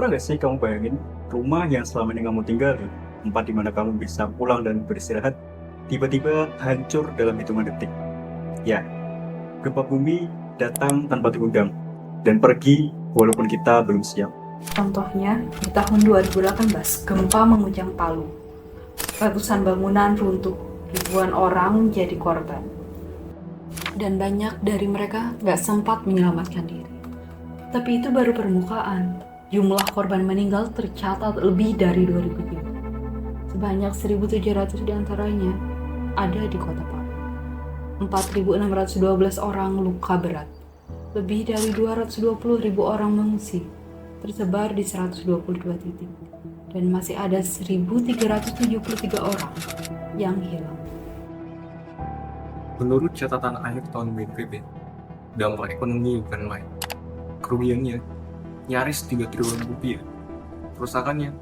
Pernah nggak sih kamu bayangin rumah yang selama ini kamu tinggali, tempat di mana kamu bisa pulang dan beristirahat, tiba-tiba hancur dalam hitungan detik? Ya, gempa bumi datang tanpa diundang dan pergi walaupun kita belum siap. Contohnya, di tahun 2018, gempa mengguncang Palu. Ratusan bangunan runtuh, ribuan orang jadi korban. Dan banyak dari mereka nggak sempat menyelamatkan diri. Tapi itu baru permukaan. Jumlah korban meninggal tercatat lebih dari 2.000 jiwa. Sebanyak 1.700 diantaranya ada di kota Palu. 4.612 orang luka berat. Lebih dari 220.000 orang mengungsi, tersebar di 122 titik. Dan masih ada 1.373 orang yang hilang. Menurut catatan akhir tahun BNPB, dampak ekonomi bukan main. Kerugiannya nyaris 3 triliun rupiah. Kerusakannya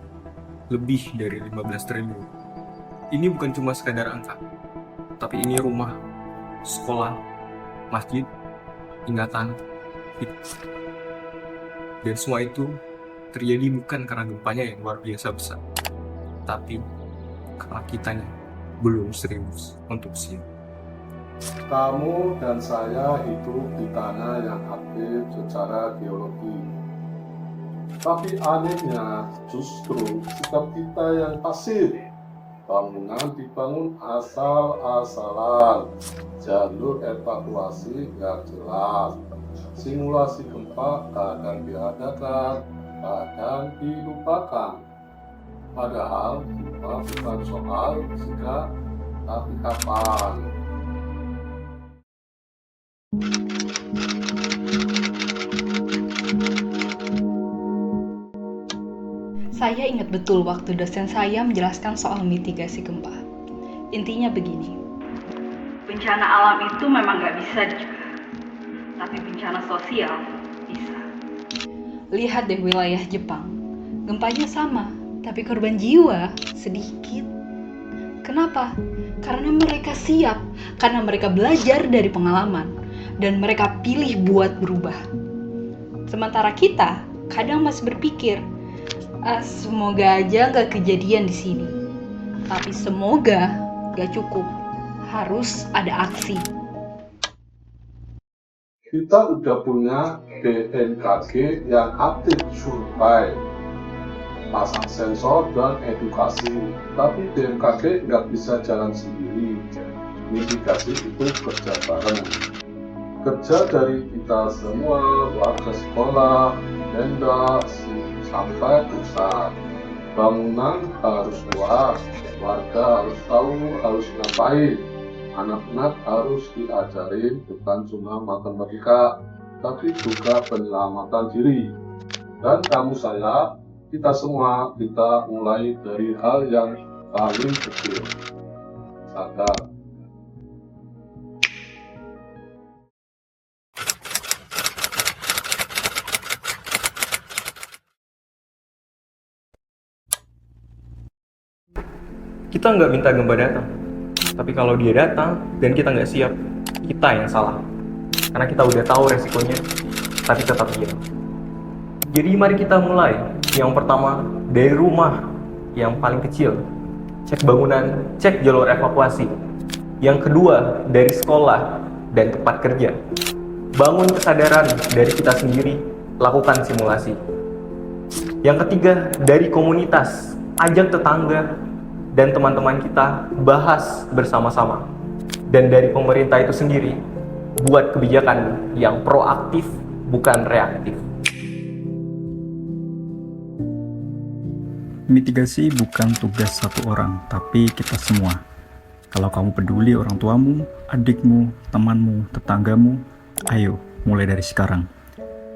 lebih dari 15 triliun. Ini bukan cuma sekadar angka, tapi ini rumah, sekolah, masjid, ingatan, hidup. Dan semua itu terjadi bukan karena gempanya yang luar biasa besar, tapi karena kitanya belum serius untuk siap. Kamu dan saya hidup di tanah yang aktif secara geologi. Tapi anehnya justru sikap kita yang pasif. Bangunan dibangun asal-asalan, jalur evakuasi nggak jelas, simulasi gempa kadang diadakan, kadang dilupakan. Padahal gempa bukan soal jika, tapi kapan. Saya ingat betul waktu dosen saya menjelaskan soal mitigasi gempa. Intinya begini, bencana alam itu memang nggak bisa dicegah, tapi bencana sosial bisa. Lihat deh wilayah Jepang, gempanya sama, tapi korban jiwa sedikit. Kenapa? Karena mereka siap, karena mereka belajar dari pengalaman, dan mereka pilih buat berubah. Sementara kita kadang masih berpikir, semoga aja nggak kejadian di sini. Tapi semoga nggak cukup, harus ada aksi. Kita udah punya BMKG yang aktif survei, pasang sensor dan edukasi. Tapi BMKG nggak bisa jalan sendiri. Mitigasi itu kerja bareng. Kerja dari kita semua, warga sekolah, Pemda, sampai pusat. Bangunan harus luas, warga harus tahu harus ngapain. Anak-anak harus diajarin bukan cuma matematika, tapi juga penyelamatan diri. Dan kamu saya, kita semua, kita mulai dari hal yang paling kecil. Sadar. Kita nggak minta gempa datang, tapi kalau dia datang dan kita nggak siap, kita yang salah. Karena kita udah tahu resikonya, tapi tetap diam. Jadi mari kita mulai. Yang pertama, dari rumah yang paling kecil. Cek bangunan, cek jalur evakuasi. Yang kedua, dari sekolah dan tempat kerja. Bangun kesadaran dari kita sendiri, lakukan simulasi. Yang ketiga, dari komunitas. Ajak tetangga dan teman-teman kita bahas bersama-sama. Dan dari pemerintah itu sendiri, buat kebijakan yang proaktif, bukan reaktif. Mitigasi bukan tugas satu orang, tapi kita semua. Kalau kamu peduli orang tuamu, adikmu, temanmu, tetanggamu, ayo mulai dari sekarang.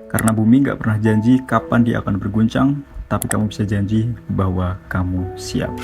Karena bumi gak pernah janji kapan dia akan berguncang, tapi kamu bisa janji bahwa kamu siap.